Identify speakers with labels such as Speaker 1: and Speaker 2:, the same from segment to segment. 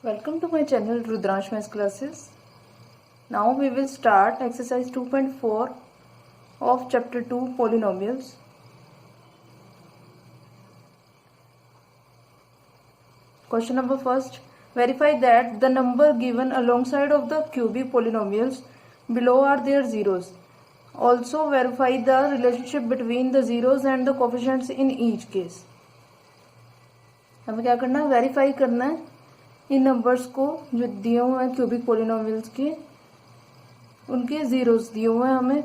Speaker 1: Welcome to my channel Rudransh Maths Classes. Now we will start exercise 2.4 of chapter 2 polynomials. Question number first. Verify that the number given alongside of the cubic polynomials below are their zeros. Also verify the relationship between the zeros and the coefficients in each case. हमें क्या करना है? Verify करना है इन numbers को जो दिए हुए हैं क्यूबिक पोलिनोमियल्स के, उनके जीरोस दिए हुए हैं हमें.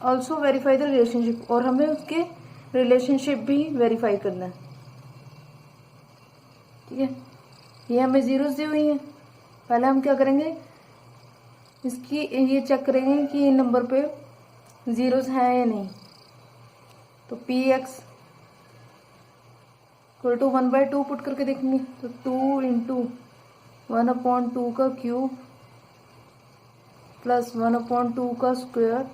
Speaker 1: ऑल्सो वेरीफाई द रिलेशनशिप, और हमें उसके रिलेशनशिप भी वेरीफाई करना है. ठीक है, ये हमें जीरोस दी हुई हैं. पहले हम क्या करेंगे, इसकी ये चेक करेंगे कि इन नंबर पे जीरोस हैं या नहीं. तो p x equal to 1/2 put करके देखेंगे. तो 2 इंटू 1/2 का क्यूब प्लस 1/2 का स्क्वायर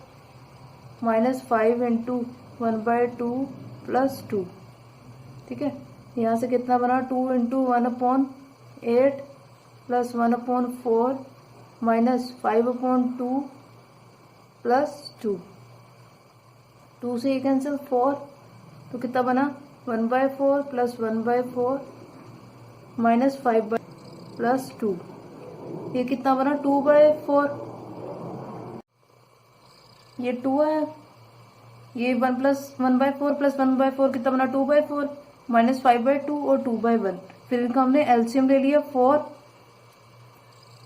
Speaker 1: माइनस 5 इंटू 1/2 प्लस 2. ठीक है, यहाँ से कितना बना? 2 इंटू 1/8 प्लस 1/4 माइनस 5/2 प्लस 2. 2 से ये कैंसिल 4, तो कितना बना? 1/4 प्लस 1/4 माइनस 5 प्लस 2. ये कितना बना? 2/4. ये 2 है. ये 1 प्लस 1/4 प्लस 1/4 कितना बना? 2/4 माइनस 5/2 और 2/1. फिर इनका हमने एलसीएम ले लिया 4.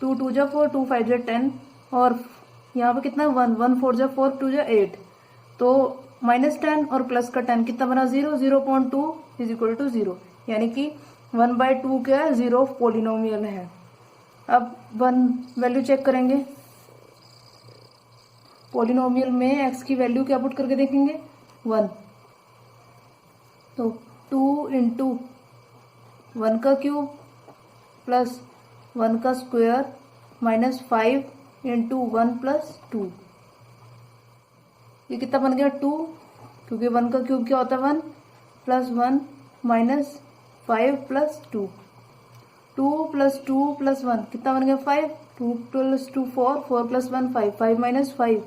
Speaker 1: 2 2 जा 4, 2 5 जा 10, और यहाँ पे कितना? 1 1 4 जा 4, 2 जा 8. तो माइनस 10 और प्लस का 10 कितना बना? 0. 0.2 इज इक्वल टू 0, यानी कि 1/2 क्या है? जीरो ऑफ पोलिनोमियल है. अब 1 वैल्यू चेक करेंगे. पोलिनोमियल में x की वैल्यू क्या पुट करके देखेंगे? 1. तो 2 इंटू 1 का क्यूब प्लस 1 का स्क्वायर माइनस 5 इंटू 1 प्लस 2. ये कितना बन गया? 2, क्योंकि 1 का क्यूब क्या होता है? 1 plus 1 minus 5 plus 2. 2 plus 2 plus 1 कितना बन गया? 5. 2 plus 2 4, 4 plus 1 5, 5 minus 5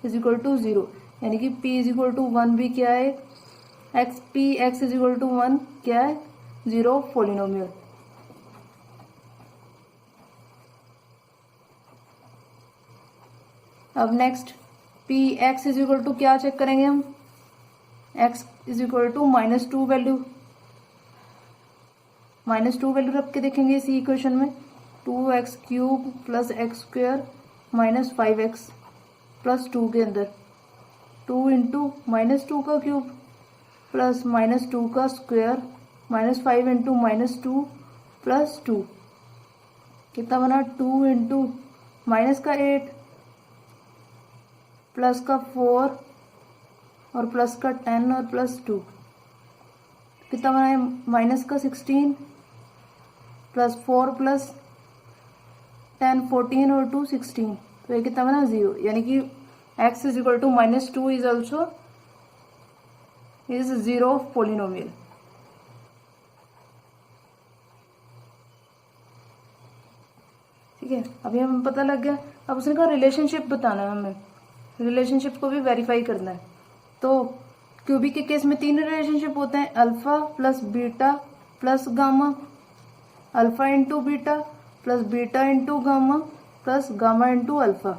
Speaker 1: is equal to 0, यानी कि p इज इक्वल टू 1 भी क्या है? X p x is equal to 1 क्या है? Zero polynomial. अब next p x is equal to क्या चेक करेंगे हम? X is equal to -2 value. -2 value रख के देखेंगे इसी इक्वेशन में. 2x cube plus x square minus 5x plus 2 के अंदर 2 इंटू -2 का क्यूब प्लस -2 का स्क्वायर माइनस 5 इंटू -2 प्लस 2. कितना बना? 2 इंटू माइनस का 8 प्लस का 4 और प्लस का 10 और प्लस 2. कितना बना है? माइनस का 16 प्लस 4 प्लस 10 14 और 2 16. तो ये कितना बना? 0, यानी कि x is equal to -2 is also is zero of polynomial. ठीक है, अभी हमें पता लग गया. अब उसने कहा रिलेशनशिप बताना है हमें. रिलेशनशिप को भी वेरीफाई करना है. तो क्यूबिक के केस में 3 रिलेशनशिप होते हैं: alpha plus beta plus gamma, alpha into beta plus beta into gamma plus gamma into alpha,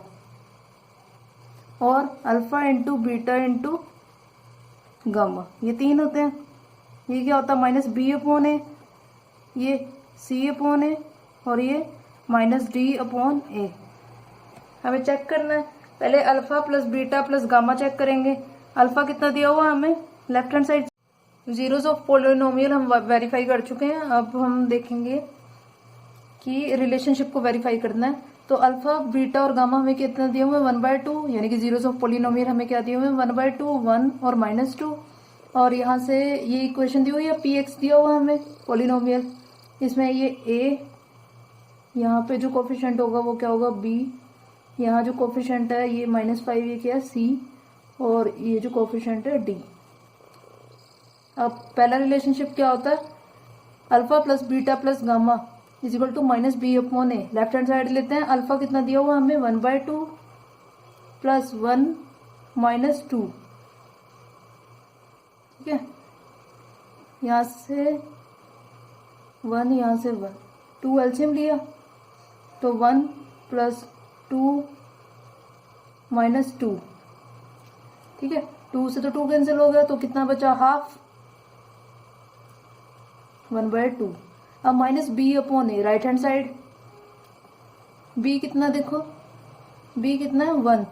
Speaker 1: और alpha into beta into gamma. ये 3 होते हैं. ये क्या होता है? -b/a, ये c/a, और ये -d/a. हमें चेक करना है. पहले alpha plus beta plus gamma check करेंगे. अल्फा कितना दिया हुआ हमें? Left hand side. Zeros of polynomial हम वेरीफाई कर चुके हैं. अब हम देखेंगे कि रिलेशनशिप को वेरीफाई करना है. तो अल्फा बीटा और गामा हमें कितना दिए हुए? 1/2, यानी कि जीरोस ऑफ पोलिनोमियल हमें क्या दिए हुए? 1/2, 1 और -2. और यहाँ से ये इक्वेशन दी हुई है, पी एक्स दिया हुआ हमें पोलिनोमियल. इसमें ये a, यहाँ पे जो कोफिशिएंट होगा वो क्या होगा? b. यहाँ जो कोफिशिएंट है ये -5, ये क्या है? c. और ये जो कोफिशिएंट है d. अब पहला रिलेशनशिप क्या होता है? Alpha plus beta plus gamma is equal to minus b upon a. Left hand side लेते हैं, अल्फा कितना दिया हुआ हमें 1/2 प्लस 1 माइनस 2। ठीक है, यहाँ से 1, यहाँ से 1, 2 एलसीएम लिया तो 1 प्लस 2 माइनस 2। ठीक है, 2 से तो 2 कैंसिल हो गया तो कितना बचा, हाफ 1/2। अब माइनस बी अपॉन ए, राइट हैंड साइड, बी कितना देखो, बी कितना है 1,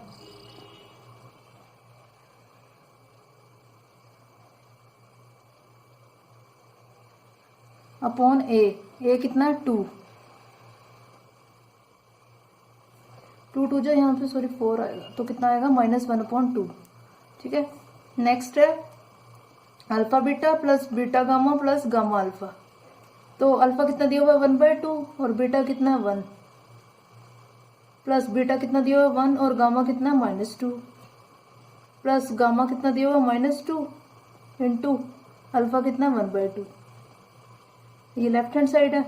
Speaker 1: अपॉन ए कितना है 2, 2 जो यहाँ पे सॉरी 4 आएगा तो कितना आएगा -1/2। ठीक है, नेक्स्ट है alpha beta plus beta gamma plus gamma alpha. तो अल्फा कितना दिया हुआ है 1/2 और बीटा कितना है 1, प्लस बीटा कितना दिया हुआ है 1 और गामा कितना है -2, प्लस गामा कितना दिया हुआ है -2 इंटू अल्फा कितना 1/2। ये लेफ्ट हैंड साइड है।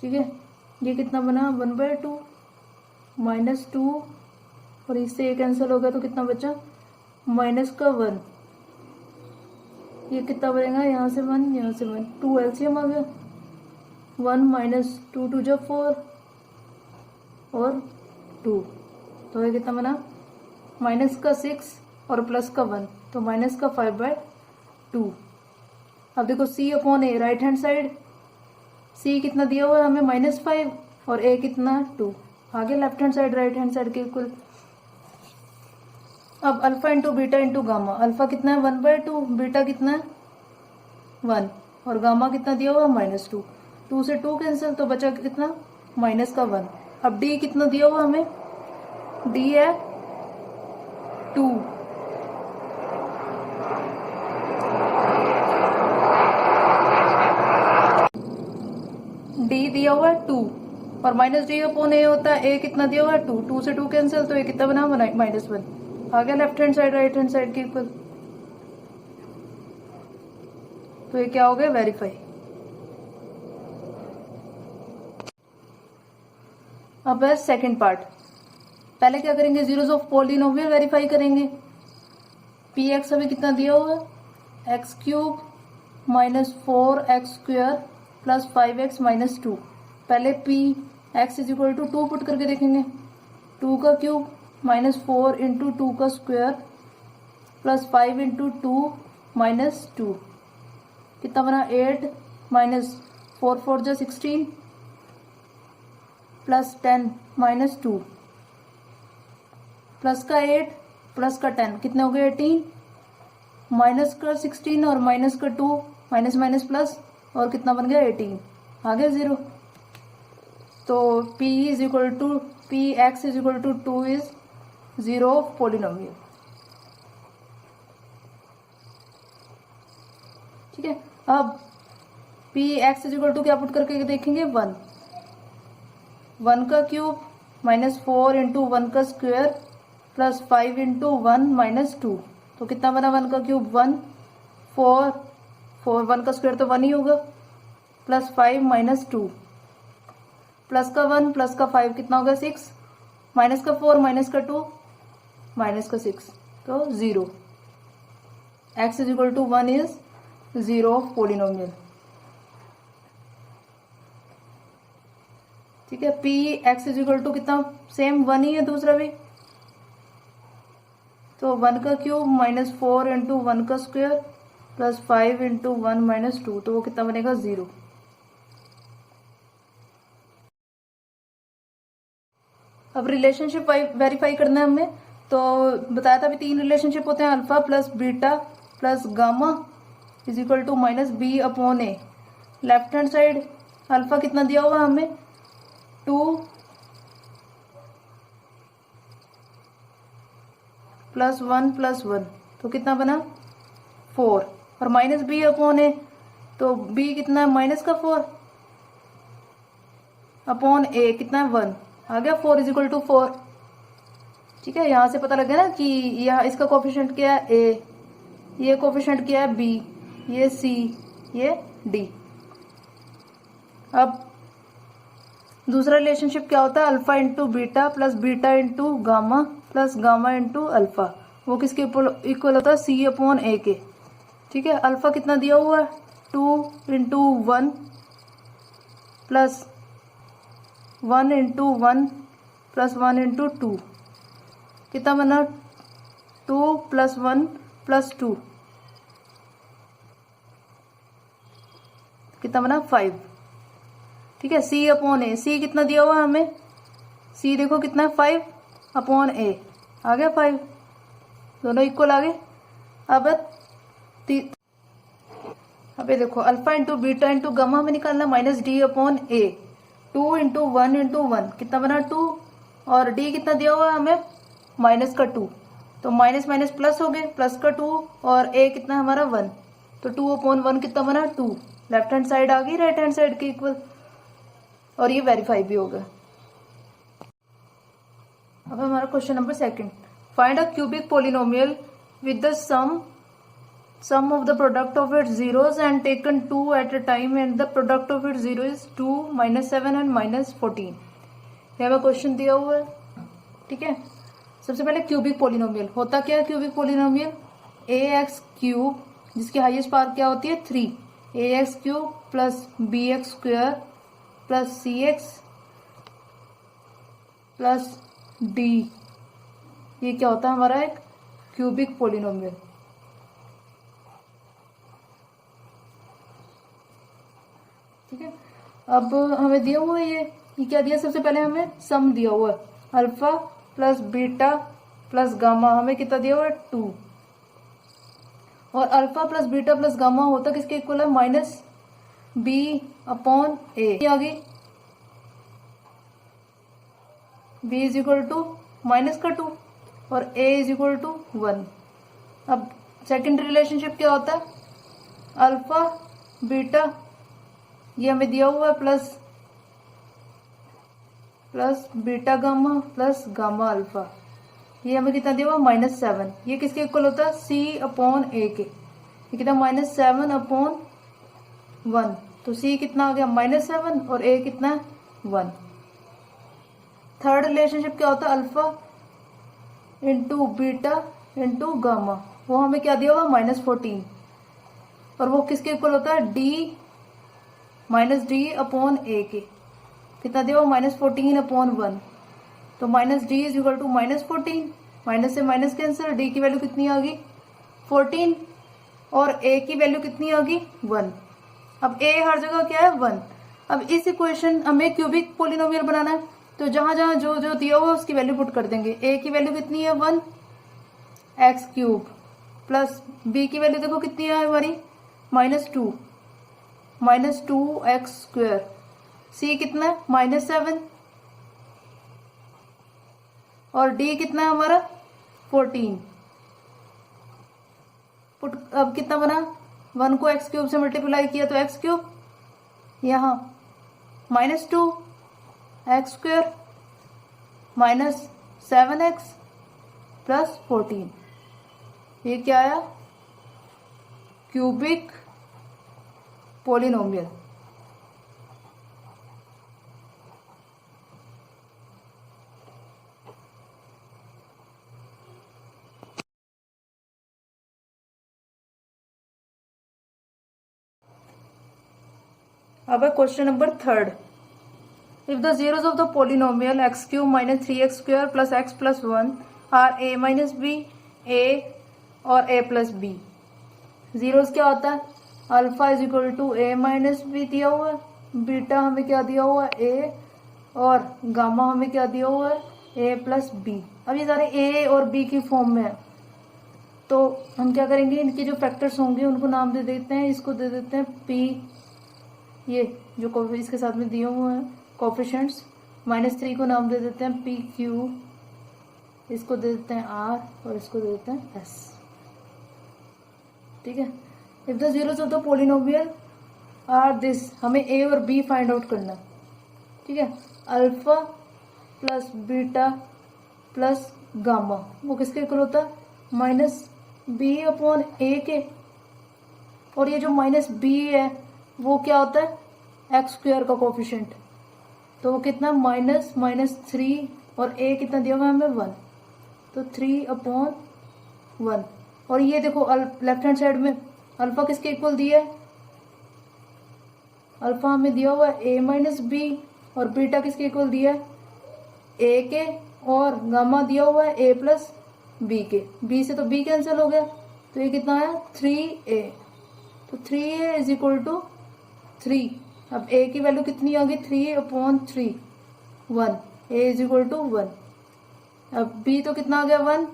Speaker 1: ठीक है, ये कितना बना 1/2 -2 और इससे ये कैंसिल हो गया तो कितना बचा -1। ये कितना बनेगा, यहाँ से 1, यहाँ से 1, 2 एलसीएम आ गया, 1 माइनस 2 2 जो 4 और 2, तो ये कितना बना -6 और +1 तो -5/2। अब देखो c अपॉन ए, राइट हैंड साइड, c कितना दिया हुआ है हमें -5 और a कितना 2, आगे left hand side right hand side के इक्वल। अब alpha into beta into gamma, alpha कितना है 1/2, बीटा कितना है 1 और गामा कितना दिया हुआ है -2, 2 से 2 कैंसिल तो बचा कितना -1। अब d कितना दिया हुआ हमें, d है 2, डी दिया हुआ है 2 और -d अपॉन ए होता है, a कितना दिया हुआ है 2, 2 से 2 कैंसिल तो ये कितना बना -1, आ गया left hand side right hand side के इक्वल। तो ये क्या हो गया, वेरीफाई। अब है सेकंड पार्ट, पहले क्या करेंगे, जीरोस ऑफ पॉलिनोमियल वेरीफाई करेंगे। पी एक्स हमें कितना दिया हुआ है, x³ -4x² प्लस 5x -2। पहले p x is equal to 2 put करके देखेंगे, 2 का क्यूब -4 इंटू 2 का स्क्वायर प्लस 5 इंटू 2 -2 कितना बना 8 -4 4 जो 16 प्लस 10 -2 प्लस का 8 प्लस का 10 कितने हो गए 18, माइनस का 16 और माइनस का 2 माइनस माइनस प्लस और कितना बन गया 18, आ गया 0। तो p is equal to x is equal to 2 is 0 of polynomial. ठीक है, अब x इज इक्वल टू क्या पुट करके देखेंगे 1, 1 का क्यूब -4 इंटू 1 का स्क्वायर प्लस 5 इंटू 1 -2 तो कितना बना 1 का क्यूब 1 4 4 1 का स्क्वायर तो 1 ही होगा प्लस 5 -2 प्लस का 1 प्लस का 5 कितना होगा 6 माइनस का 4 माइनस का 2 माइनस का 6 तो 0। x is equal to 1 is 0 of polynomial. ठीक है, p x is equal to कितना सेम 1 ही है दूसरा भी, तो 1 का क्यूब -4 इंटू 1 का स्क्वायर प्लस 5 इंटू 1 -2 तो वो कितना बनेगा 0। अब रिलेशनशिप वेरीफाई करना है हमें, तो बताया था अभी 3 रिलेशनशिप होते हैं, alpha plus beta plus gamma is equal to -b upon a. Left hand side alpha कितना दिया हुआ हमें 2 प्लस 1 तो कितना बना 4 और -b अपॉन ए तो b कितना है माइनस का 4 अपॉन ए कितना है 1, आ गया 4 इज इक्वल टू 4। ठीक है, यहां से पता लग गया ना कि यह इसका कोफिशिएंट क्या है a, ये कोफिशिएंट क्या है b, ये c, ये d। अब दूसरा रिलेशनशिप क्या होता है, alpha into beta plus beta into gamma plus gamma into alpha, वो किसके इक्वल होता है, सी अपॉन ए के। ठीक है, अल्फा कितना दिया हुआ है, 2 into 1 plus 1 into 1 plus 1 into 2, कितना बना, 2 प्लस 1 प्लस 2, कितना बना 5। ठीक है, सी अपॉन ए, सी कितना दिया हुआ है हमें, सी देखो कितना है 5 अपॉन ए, आ गया 5, दोनों इक्वल आ गए। अब अबे देखो alpha into beta into gamma हमें निकालना माइनस डी अपॉन ए, 2 इंटू 1 इंटू 1 कितना बना 2, और डी कितना दिया हुआ है हमें माइनस का 2, तो माइनस माइनस प्लस हो गए, प्लस का 2 और ए कितना हमारा 1, तो 2 अपॉन 1 कितना बना 2, लेफ्ट हैंड साइड आ गई राइट हैंड साइड के इक्वल, और ये वेरीफाई भी होगा। अब हमारा question number second, find a cubic polynomial with the sum of the product of its zeros and taken 2 at a time and the product of its zero is 2 minus 7 and minus 14। ये हमें question दिया हुआ है। ठीक है, सबसे पहले cubic polynomial होता क्या है, cubic polynomial a x cube जिसकी हाईएस्ट पावर क्या होती है 3, a x cube plus b x square plus c x plus d, ये क्या होता है हमारा एक क्यूबिक पोलिनोमियल। ठीक है, अब हमें दिया हुआ है ये क्या दिया, सबसे पहले हमें सम दिया हुआ है alpha plus beta plus gamma, हमें कितना दिया हुआ है 2, और alpha plus beta plus gamma होता किसके इक्वल है, माइनस बी अपॉन ए, आ गई b is equal to minus का 2 और ए इज इक्वल टू 1। अब सेकेंड रिलेशनशिप क्या होता है, अल्फा बीटा ये हमें दिया हुआ है plus beta gamma plus gamma alpha, ये हमें कितना दिया हुआ माइनस 7, ये किसके इक्वल होता है सी अपॉन ए के, ये कितना माइनस 7 अपॉन 1, तो सी कितना आ गया माइनस 7 और ए कितना है 1। थर्ड रिलेशनशिप क्या होता है, alpha into beta into gamma, वो हमें क्या दिया हुआ माइनस 14, और वो किसके इक्वल होता है d minus d upon a के, कितना दिया हुआ माइनस 14 अपॉन 1, तो minus d is equal to minus 14, minus से माइनस कैंसिल, डी की वैल्यू कितनी आ गई 14 और ए की वैल्यू कितनी आ गई 1। अब ए हर जगह क्या है 1। अब इस इक्वेशन हमें क्यूबिक पोलिनोमियल बनाना है, तो जहां जहां जो जो दिया हुआ उसकी वैल्यू पुट कर देंगे। ए की वैल्यू कितनी है 1 एक्स क्यूब प्लस बी की वैल्यू देखो कितनी है हमारी माइनस 2 एक्स स्क्वायर, सी कितना है माइनस 7 और डी कितना है हमारा 14। पुट अब कितना बना, 1 को एक्स क्यूब से मल्टीप्लाई किया तो एक्स क्यूब, यहाँ minus 2 x square minus 7x plus 14, ये क्या आया क्यूबिक पोलिनोमियल। अब है question number third, if the zeros of the polynomial x cube minus 3x square plus x plus 1 are a minus b, a और a plus b। Zeros क्या होता है, alpha is equal to a minus b दिया हुआ है, beta हमें क्या दिया हुआ है ए, और गामा हमें क्या दिया हुआ है ए प्लस बी। अब ये सारे ए और बी की फॉर्म में है, तो हम क्या करेंगे, इनके जो फैक्टर्स होंगे उनको नाम दे देते हैं, इसको दे देते हैं पी, ये जो इसके साथ में दिए हुए हैं कोफिशिएंट्स, -3 को नाम दे देते हैं पी क्यू, इसको दे देते हैं आर और इसको दे देते हैं एस। ठीक है, if the zeros of the polynomial are this, हमें ए और बी फाइंड आउट करना है। ठीक है, alpha plus beta plus gamma वो किसके इक्वल होता है माइनस बी अपॉन ए के, और ये जो माइनस बी है वो क्या होता है एक्स स्क्वायर का कोफिशिएंट, तो वो कितना माइनस माइनस थ्री, और ए कितना दिया हुआ है हमें 1, तो 3/1। और ये देखो लेफ्ट हैंड साइड में अल्फा किसके इक्वल दिया है, अल्फा हमें दिया हुआ है ए माइनस बी, और बीटा किसके इक्वल दिया है ए के, और गामा दिया हुआ है ए प्लस बी के। बी से तो बी कैंसिल हो गया, तो ये कितना आया 3a, तो 3a इज इक्वल टू 3। अब a की वैल्यू कितनी आ गई 3/3, 1, a इज इक्वल टू 1। अब b तो कितना आ गया 1,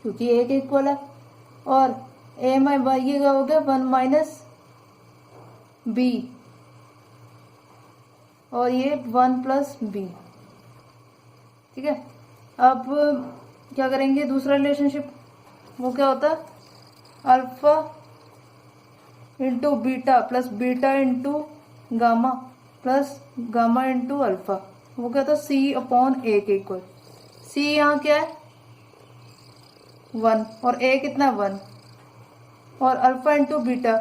Speaker 1: क्योंकि a के इक्वल है, और a माइ ये क्या हो गया 1 माइनस b, और ये 1 प्लस b। ठीक है, अब क्या करेंगे दूसरा रिलेशनशिप, वो क्या होता है alpha into beta plus beta into gamma plus gamma into alpha, वो क्या होता है C/A के इक्वल। C यहाँ क्या है 1, और A कितना 1, और अल्फा इंटू बीटा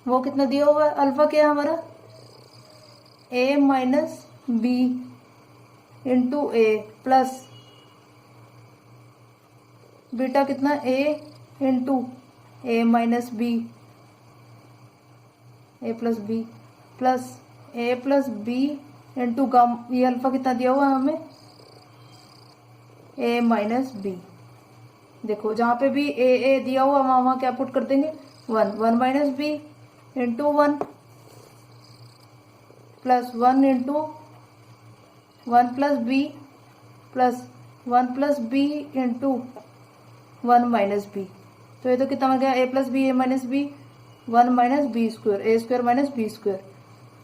Speaker 1: वो कितना दिया हुआ है, अल्फा क्या है हमारा A minus b into a plus beta कितना A into a minus b, a plus b into gamma, ये अल्फा कितना दिया हुआ है हमें ए माइनस बी। देखो जहां पे भी ए दिया हुआ वहां क्या पुट कर देंगे 1 minus b into 1 plus 1 into 1 plus b plus 1 plus b into 1 minus b. तो ये तो कितना बन गया a plus b a minus b, 1 minus b square, a square minus b square,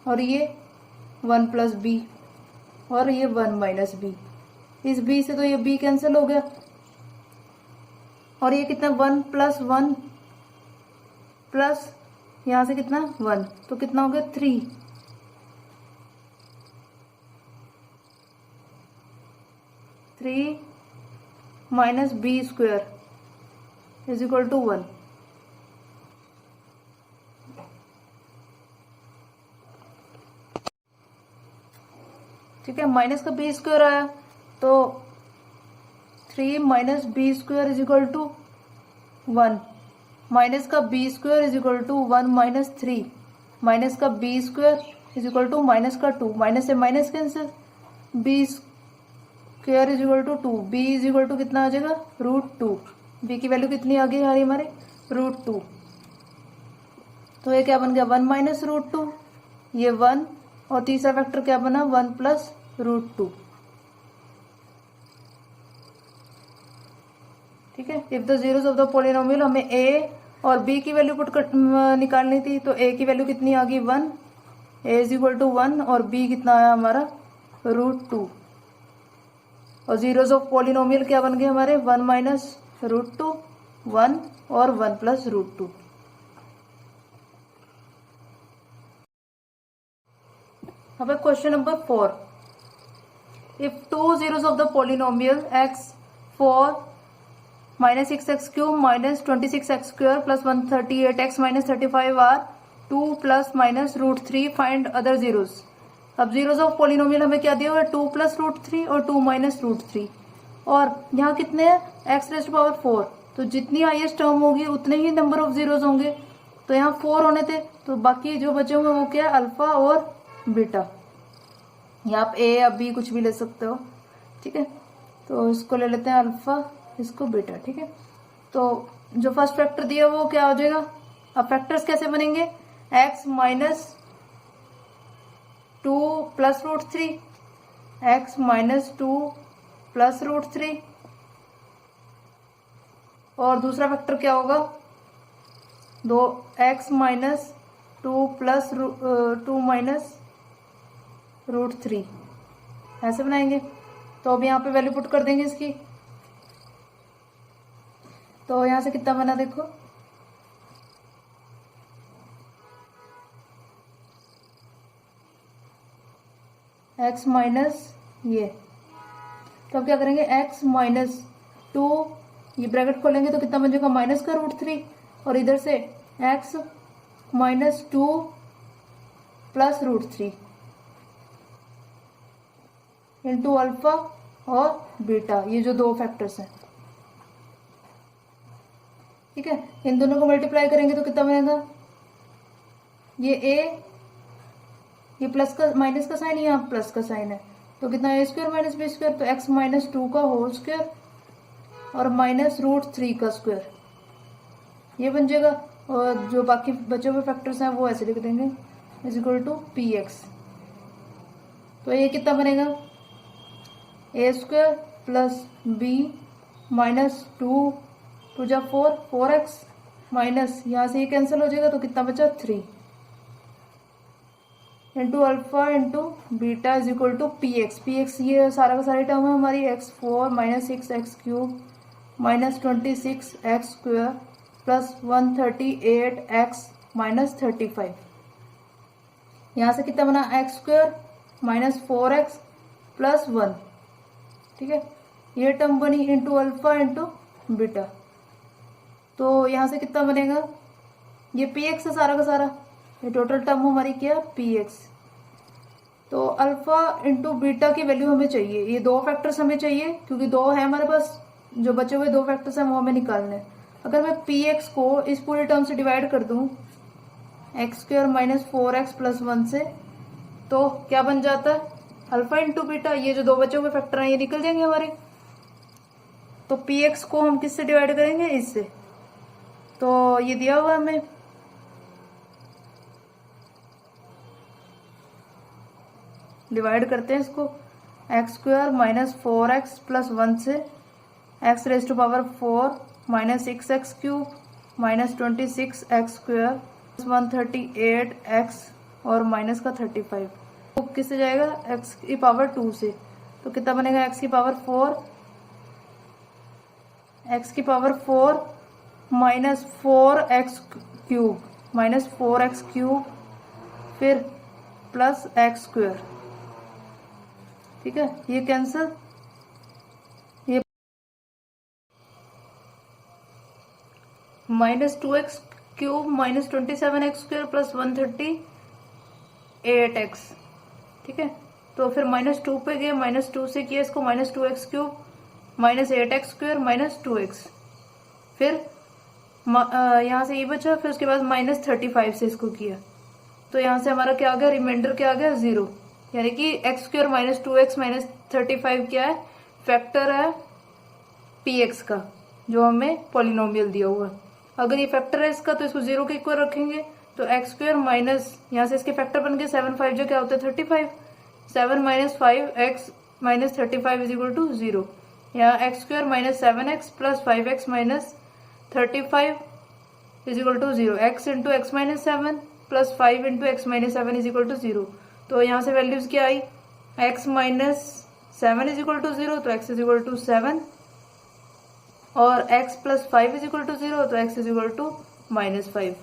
Speaker 1: और ये 1 प्लस बी, और ये 1 माइनस बी। इस बी से तो ये बी कैंसिल हो गया, और ये कितना 1 प्लस 1 प्लस यहां से कितना 1, तो कितना हो गया 3 minus b square is equal to 1। ठीक है, माइनस का बी स्क्वायर आया, तो 3 minus b square is equal to 1, minus का b square is equal to 1 minus 3, minus का b square is equal to minus का 2, माइनस से minus cancel, b square is equal to 2, b is equal to कितना आ जाएगा √2। B की value कितनी आ गई हमारे √2, तो ये क्या बन गया 1 माइनस √2, ये 1, और तीसरा वेक्टर क्या बना 1 प्लस √2। ठीक है, if the zeros of the polynomial, हमें a और b की वैल्यू पुट निकालनी थी, तो a की वैल्यू कितनी आ गई 1, a इज इक्वल टू 1, और b कितना आया हमारा √2, और जीरोस ऑफ पॉलिनोमियल क्या बन गए हमारे 1 माइनस √2, 1 और 1 प्लस √2। अब question number 4, if 2 zeros of the polynomial x4 minus 6x cube minus 26x square plus 138x minus 35 are 2 plus minus √3, find other zeros। अब जीरोस ऑफ पॉलिनोमियल हमें क्या दिया हुआ है 2 प्लस √3 और 2 माइनस √3, और यहाँ कितने हैं x⁴, तो जितनी हाईएस्ट टर्म होगी उतने ही नंबर ऑफ जीरोस होंगे, तो यहाँ 4 होने थे, तो बाकी जो बचे हुए वो क्या है अल्फा और बीटा, या आप ए या बी कुछ भी ले सकते हो। ठीक है, तो इसको ले लेते हैं अल्फा, इसको बीटा। ठीक है, तो जो फर्स्ट फैक्टर दिया वो क्या हो जाएगा, अब फैक्टर्स कैसे बनेंगे x minus 2 plus √3, x minus 2 plus √3, और दूसरा फैक्टर क्या होगा 2x माइनस 2 प्लस 2 माइनस √3, ऐसे बनाएंगे। तो अब यहाँ पे वैल्यू पुट कर देंगे इसकी, तो यहां से कितना बना देखो x माइनस ये, तो अब क्या करेंगे x माइनस 2, ये ब्रैकेट खोलेंगे तो कितना बन जाएगा माइनस का √3, और इधर से x minus 2 plus root three into alpha और बीटा, ये जो दो फैक्टर्स हैं, ठीक है। इन दोनों को मल्टीप्लाई करेंगे तो कितना बनेगा, ये ए, ये प्लस का माइनस का साइन, यहाँ प्लस का साइन है, तो कितना ए स्क्वायर माइनस बी स्क्वायर, तो एक्स माइनस टू का होल स्क्वायर और माइनस रूट थ्री का स्क्वायर, ये बन जाएगा। और जो बाकी बचे हुए फैक्टर्स हैं वो ऐसे लिख देंगे, is equal to p x. तो ये कितना बनेगा, a square plus b minus two two जा फोर, फोर एक्स माइनस यहाँ से ये कैंसिल हो जाएगा, तो कितना बचा three into alpha into beta is equal to p x. P x ये सारा का सारी टर्म है हमारी, x four minus six x cube minus 26 x square plus 138 x minus 35। यहाँ से कितना बना, x square minus 4x plus 1, ठीक है। ये टर्म बनी इंटू अल्फा इंटू बीटा, तो यहाँ से कितना बनेगा, ये पी एक्स है सारा का सारा, ये टोटल टर्म हमारी क्या, पी एक्स। तो अल्फा इंटू बीटा की वैल्यू हमें चाहिए, ये दो फैक्टर्स हमें चाहिए क्योंकि दो है हमारे पास, जो बचे हुए दो फैक्टर्स हैं वो हमें निकालने हैं। अगर मैं पी एक्स को इस पूरे टर्म से डिवाइड कर दूं x square minus 4x plus 1 से, तो क्या बन जाता है, अल्फा इंटू बीटा, ये जो दो बचे हुए फैक्टर हैं ये निकल जाएंगे हमारे। तो पी एक्स को हम किससे डिवाइड करेंगे, इससे। तो ये दिया हुआ हमें, डिवाइड करते हैं इसको, x square minus 4x plus 1 से x raise to power 4 minus 6x cube minus 26 x square 138 x और माइनस का 35, तो किससे जाएगा, एक्स की पावर 2 से, तो कितना बनेगा, एक्स की पावर 4, एक्स की power 4 minus 4x cube minus 4x cube फिर प्लस एक्स स्क्वायर, ठीक है। ये कैंसिल, ये minus 2x cube minus 27x square plus 138x, ठीक है। तो फिर माइनस 2 पे गए, माइनस 2 से किया इसको minus 2x cube minus 8x square minus 2x, फिर यहाँ से ये बचा, फिर उसके बाद माइनस 35 से इसको किया, तो यहाँ से हमारा क्या आ गया, रिमाइंडर क्या आ गया, 0, यानी कि x square minus 2x minus 35 क्या है, फैक्टर है पी एक्स का, जो हमें पॉलिनोमियल दिया हुआ है। अगर ये फैक्टर है इसका तो इसको 0 के इक्वल रखेंगे, तो एक्स स्क्वायर माइनस यहाँ से इसके फैक्टर बन गए 7 5 जो क्या होता है 35, 7 minus 5x minus 35 is equal to 0। यहाँ x square minus 7x plus 5x minus 35 is equal to 0, x into x minus 7 plus 5 into x minus 7 is equal to 0। तो यहाँ से वैल्यूज क्या आई, x minus 7 is equal to 0, तो x is equal to 7, और x plus 5 is equal to 0, तो x is equal to minus 5,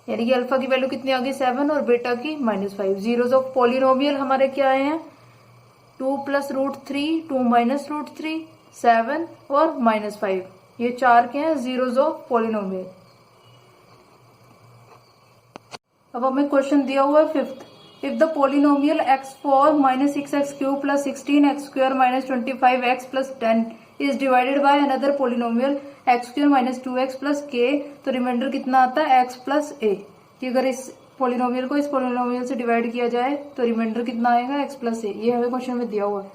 Speaker 1: यानी कि अल्फा की वैल्यू कितनी आ गई 7 और बीटा की माइनस 5। जीरोज ऑफ पॉलिनोमियल हमारे क्या आए हैं, 2 प्लस रूट 3, 2 माइनस रूट 3, 7 और माइनस 5, ये चार के हैं जीरोज ऑफ पॉलिनोमियल। अब हमें क्वेश्चन दिया हुआ है fifth, if the polynomial x4 minus 6x cube plus 16x square minus 25x plus 10 is divided by another polynomial x square minus 2x plus k, तो रिमाइंडर कितना आता है x प्लस a, कि अगर इस पोलिनोमियल को इस पोलिनोमियल से डिवाइड किया जाए तो रिमाइंडर कितना आएगा x प्लस a, ये हमें क्वेश्चन में दिया हुआ है।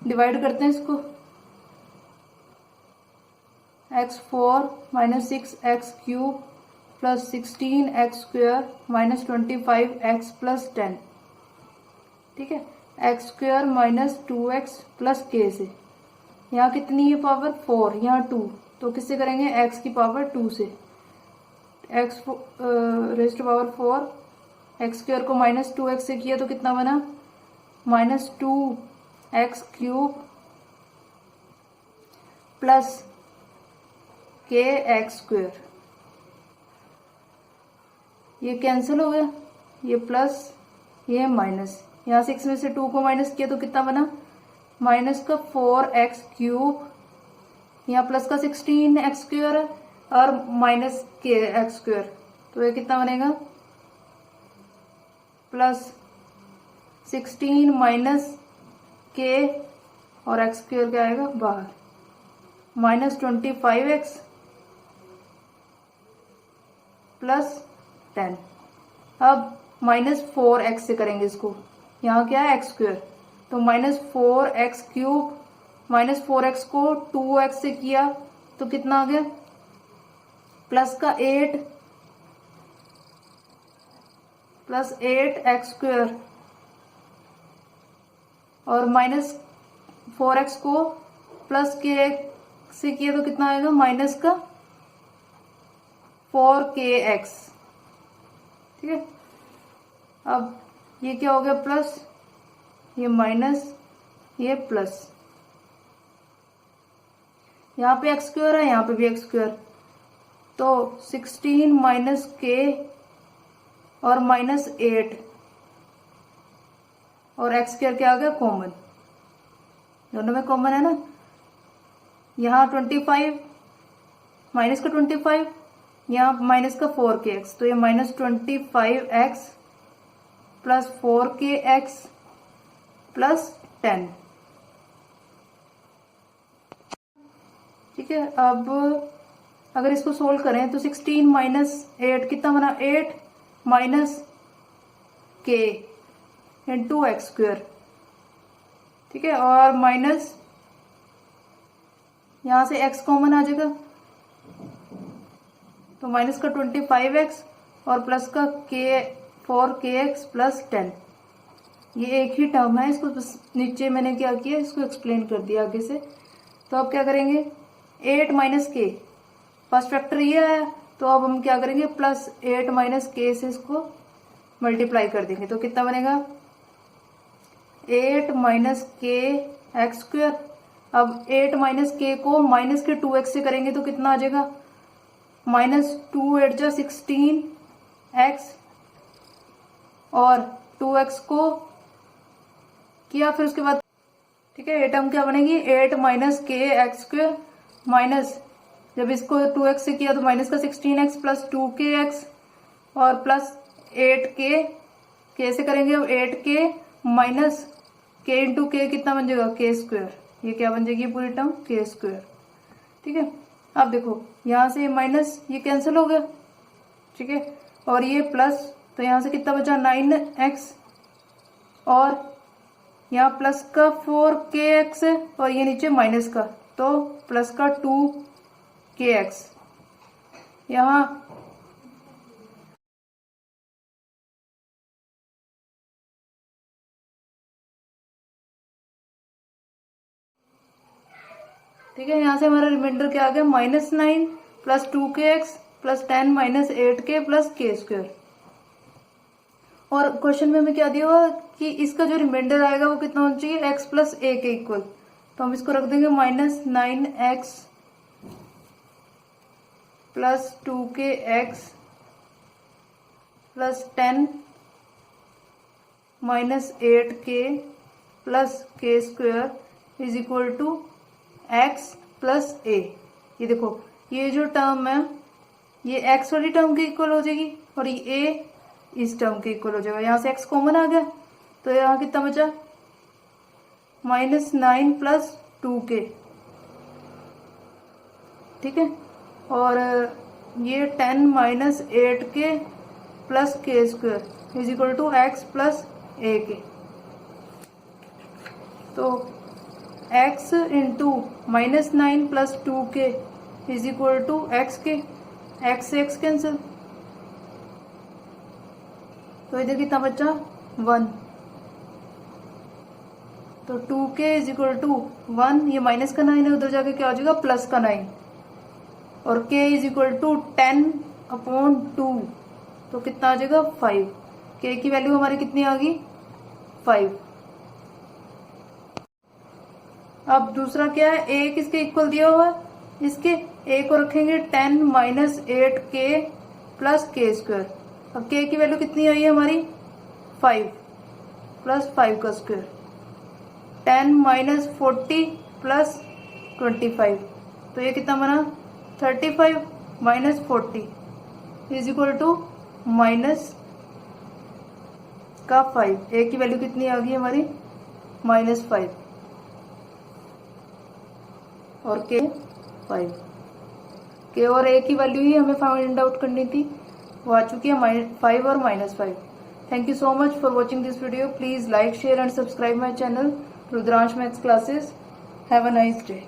Speaker 1: डिवाइड करते हैं इसको, x4 minus 6x cube plus 16x square minus 25x plus 10, ठीक है, x square minus 2x plus k से, यहाँ कितनी है पावर 4, यहाँ 2, तो किससे करेंगे x की पावर 2 से, x raise to power 4, x square को माइनस 2x से किया तो कितना बना, minus 2x cube plus k x square, ये कैंसिल हो गया, ये प्लस ये माइनस, यहाँ 6 में से 2 को माइनस किया तो कितना बना, माइनस का 4x क्यूब, यहाँ प्लस का 16x स्क्वायर है और माइनस k एक्स स्क्वायर, तो ये कितना बनेगा प्लस 16 माइनस के और एक्स स्क्वायर क्या आएगा बाहर, माइनस 25x प्लस 10। अब माइनस 4x से करेंगे इसको, यहाँ क्या है एक्स स्क्वायर, तो minus 4x cube, minus 4x को 2x से किया तो कितना आ गया, प्लस का 8 प्लस 8x स्क्वायर, और माइनस 4x को प्लस के से किया तो कितना आएगा, माइनस का 4kx। ठीक है, अब ये क्या हो गया प्लस, ये माइनस, ये प्लस, यहाँ पे एक्स स्क्वायर है, यहाँ पे भी एक्स स्क्वायर, तो 16 माइनस के और माइनस 8 और एक्स स्क्वायर क्या आ गया कॉमन, दोनों में कॉमन है ना। यहाँ 25 माइनस का 25, यहाँ माइनस का 4kx, तो ये minus 25x plus 4kx plus 10। ठीक है, अब अगर इसको सोल्व करें तो 16 माइनस 8 कितना बना, 8 माइनस के इंटू एक्स स्क्वायर। ठीक है, और माइनस यहां से x कॉमन आ जाएगा, तो माइनस का 25x और प्लस का k 4kx प्लस 10। ये एक ही टर्म है, इसको बस नीचे मैंने क्या किया, इसको एक्सप्लेन कर दिया आगे से। तो अब क्या करेंगे, 8 माइनस के, फर्स्ट फैक्टर ये है, तो अब हम क्या करेंगे, प्लस 8 माइनस के से इसको मल्टीप्लाई कर देंगे, तो कितना बनेगा 8 माइनस के एक्स स्क्वायर। अब 8 माइनस के को माइनस के 2x से करेंगे तो कितना आ जाएगा, माइनस 2 8 जा 16x और 2x को किया, फिर उसके बाद ठीक है, ये टर्म क्या बनेगी, 8 माइनस के एक्स स्क्वायर माइनस, जब इसको 2x से किया तो माइनस का 16x प्लस 2kx और प्लस 8k से करेंगे, अब 8k माइनस k इंटू के कितना बन जाएगा, k स्क्वायर। ये क्या बन जाएगी पूरी टर्म, k स्क्वायर। ठीक है, अब देखो यहाँ से माइनस ये कैंसिल हो गया। ठीक है, और ये प्लस, तो यहाँ से कितना बचा 9x और यहाँ प्लस का 4kx है और ये नीचे माइनस का, तो प्लस का 2kx। यहाँ ठीक है, यहाँ से हमारा रिमाइंडर क्या आ गया, -9 plus 2kx plus 10 minus 8k plus k square. और क्वेश्चन में हमें क्या दिया हुआ कि इसका जो रिमाइंडर आएगा वो कितना होना चाहिए, x प्लस a के इक्वल, तो हम इसको रख देंगे -9x plus 2kx plus 10 minus 8k plus k square is equal to x plus a। ये देखो ये जो टर्म है ये x वाली टर्म के इक्वल हो जाएगी और ये a इस टर्म के इक्वल हो जाएगा। यहाँ से x कॉमन आ गया तो यहाँ कितना बचा, -9 प्लस 2k। ठीक है, और ये 10 minus 8k plus k square is equal to x plus a के। तो x into -9 plus 2k is equal to x के, x से x कैंसिल, तो इधर कितना बचा 1, तो 2k इज इक्वल टू 1, ये माइनस का 9 है, उधर जाके क्या हो जाएगा प्लस का 9, और k इज इक्वल टू 10/2, तो कितना आ जाएगा 5। k की वैल्यू हमारी कितनी आ गई 5। अब दूसरा क्या है, a किसके इक्वल दिया हुआ है, इसके a को रखेंगे 10 minus 8k plus k square. अब k की वैल्यू कितनी आई है हमारी 5 प्लस 5 का स्क्वायर, 10 माइनस 40 प्लस 25, तो ये कितना बना 35 minus 40 is equal to minus का 5, ए की वैल्यू कितनी आ गई हमारी -5 और के 5। के और ए की वैल्यू ही हमें फाइंड आउट करनी थी, वो आ चुकी है 5 और -5। Thank you so much for watching this video. Please like, share and subscribe my channel Rudransh maths classes. Have a nice day.